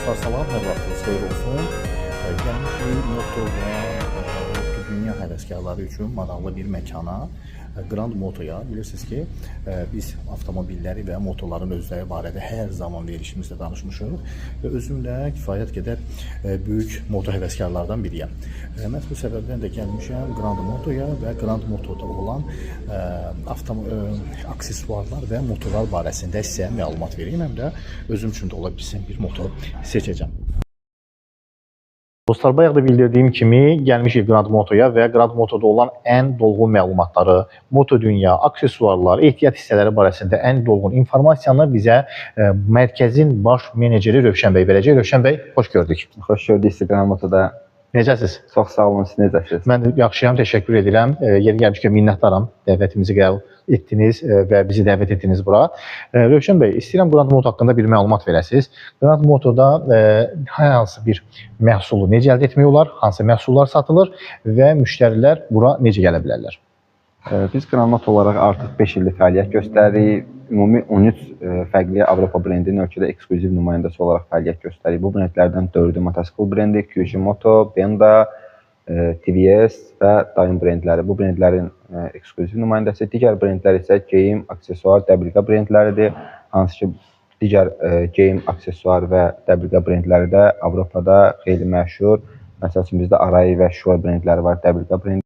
Dostlar salam, hər vaxtınız xeyir olsun. Gəlmişik Moto və Moto dünya həvəskarları üçün maraqlı bir məkana, Grand Motoya. Bilirsiniz ki, biz avtomobilləri və motoların özləri barədə hər zaman verilişimizdə danışmışıq və özüm də kifayət qədər böyük moto həvəskarlardan biriyəm. Məhz bu səbəbdən də gəlmişəm Grand Motoya və Grand Motoda olan aksesuarlar və motorlar barəsində sizə məlumat vereyim, həm də özüm üçün də ola bilsin bir motor seçəcəm. Dostlar, bayaq da bildirdiyim kimi gəlmişik Grand Motoya və Grand Motoda olan ən dolğun məlumatları, moto dünya, aksesuarlar, ehtiyat hissələri barəsində ən dolğun informasiyanı bizə mərkəzin baş meneceri Rövşən bəy verəcək. Rövşən bəy, xoş gördük. Xoş gördük sizi Grand Motoda. Necəsiz? Çox sağ olun, siz necəsiz? Mən yaxşıyam, təşəkkür edirəm. Yeri gəlmişkən minnətdaram. Dəvətimizi qəbul etdiniz və bizi dəvət etdiniz bura. Rövşən bəy, istəyirəm Grand Moto haqqında bir məlumat verəsiniz. Grand Motoda hansı bir məhsulu necə əldə etmək olar, hansı məhsullar satılır və müştərilər bura necə gələ bilərlər? Biz Grand Moto olaraq artıq 5 illik fəaliyyət göstəririk. Ümumi 13 fərqli Avropa brendinin ölkədə ekskluziv nümayəndəsi olaraq fəaliyyət göstəririk. Bu brendlərdən 4-ü motosikl brendi, Kyushu Moto, Benda, TVS və Daim brendləri. Bu brendlərin ekskluziv nümayəndəsi. Digər brendlər isə geyim, aksesuar, dəbilqə brendləridir. Hansı ki, digər geyim, aksesuar və dəbilqə brendləri də Avropada xeyli məşhur. Məsəl üçün, bizdə Arai və Şua brendləri var, dəbilqə brendi.